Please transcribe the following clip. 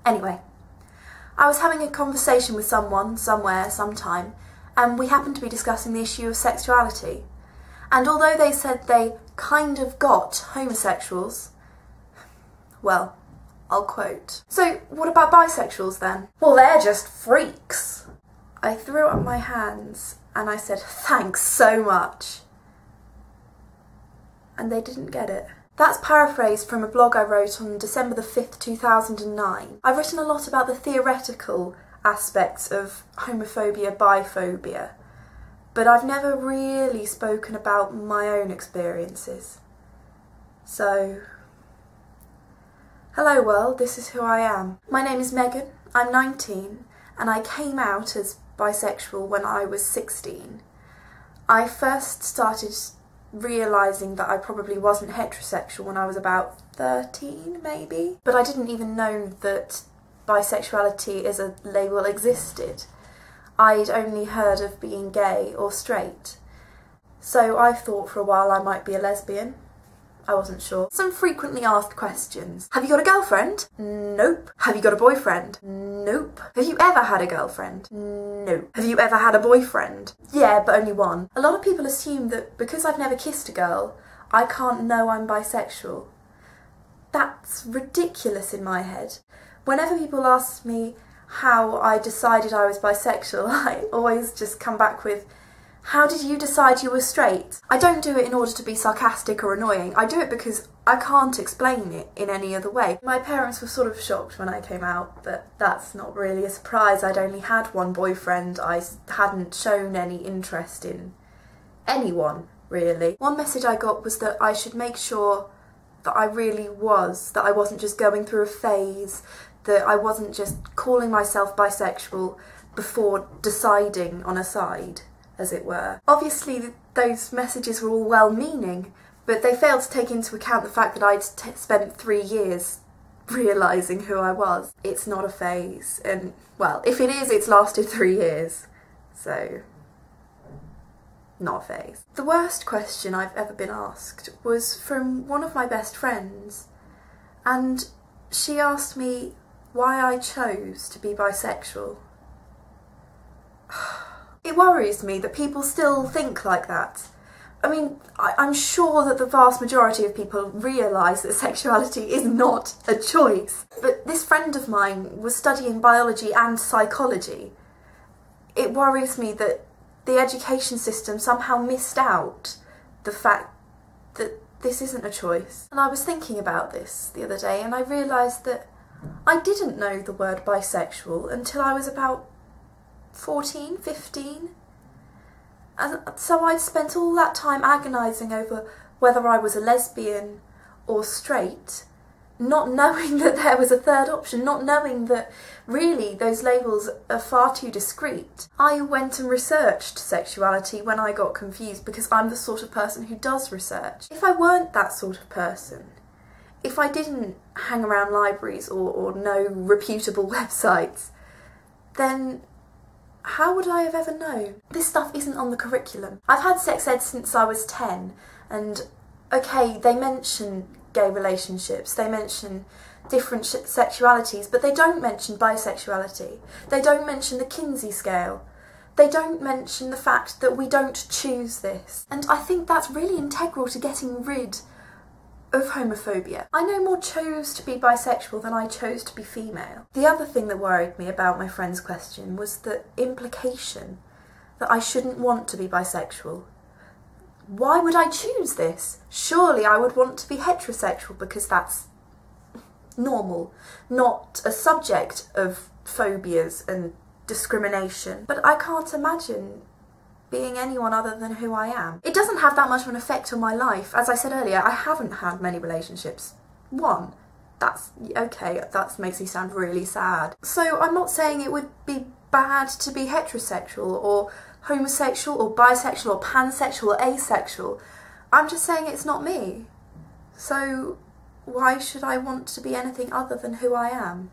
Anyway, I was having a conversation with someone, somewhere, sometime, and we happened to be discussing the issue of sexuality. And although they said they kind of got homosexuals, well, I'll quote. So what about bisexuals then? Well, they're just freaks. I threw up my hands and I said, thanks so much. And they didn't get it. That's paraphrased from a blog I wrote on December the 5th, 2009. I've written a lot about the theoretical aspects of homophobia, biphobia, but I've never really spoken about my own experiences. So, hello world, this is who I am. My name is Megan, I'm 19, and I came out as bisexual when I was 16. I first started realising that I probably wasn't heterosexual when I was about 13, maybe. But I didn't even know that bisexuality as a label existed. I'd only heard of being gay or straight. So I thought for a while I might be a lesbian. I wasn't sure. Some frequently asked questions. Have you got a girlfriend? Nope. Have you got a boyfriend? Nope. Have you ever had a girlfriend? Nope. Have you ever had a boyfriend? Yeah, but only one. A lot of people assume that because I've never kissed a girl, I can't know I'm bisexual. That's ridiculous in my head. Whenever people ask me how I decided I was bisexual, I always just come back with, how did you decide you were straight? I don't do it in order to be sarcastic or annoying. I do it because I can't explain it in any other way. My parents were sort of shocked when I came out, but that's not really a surprise. I'd only had one boyfriend. I hadn't shown any interest in anyone, really. One message I got was that I should make sure that I really was, that I wasn't just going through a phase, that I wasn't just calling myself bisexual before deciding on a side, as it were. Obviously those messages were all well-meaning, but they failed to take into account the fact that I'd spent 3 years realising who I was. It's not a phase, and well, if it is, it's lasted 3 years, so not a phase. The worst question I've ever been asked was from one of my best friends, and she asked me why I chose to be bisexual. It worries me that people still think like that. I mean, I'm sure that the vast majority of people realise that sexuality is not a choice. But this friend of mine was studying biology and psychology. It worries me that the education system somehow missed out the fact that this isn't a choice. And I was thinking about this the other day and I realised that I didn't know the word bisexual until I was about 14, 15, and so I'd spent all that time agonising over whether I was a lesbian or straight, not knowing that there was a third option, not knowing that really those labels are far too discreet. I went and researched sexuality when I got confused because I'm the sort of person who does research. If I weren't that sort of person, if I didn't hang around libraries or know reputable websites, then how would I have ever known? This stuff isn't on the curriculum. I've had sex ed since I was 10, and okay, they mention gay relationships, they mention different sexualities, but they don't mention bisexuality. They don't mention the Kinsey scale. They don't mention the fact that we don't choose this. And I think that's really integral to getting rid of homophobia. I no more chose to be bisexual than I chose to be female. The other thing that worried me about my friend's question was the implication that I shouldn't want to be bisexual. Why would I choose this? Surely I would want to be heterosexual because that's normal, not a subject of phobias and discrimination. But I can't imagine being anyone other than who I am. It doesn't have that much of an effect on my life. As I said earlier, I haven't had many relationships. One. That's okay, that makes me sound really sad. So I'm not saying it would be bad to be heterosexual or homosexual or bisexual or pansexual or asexual. I'm just saying it's not me. So why should I want to be anything other than who I am?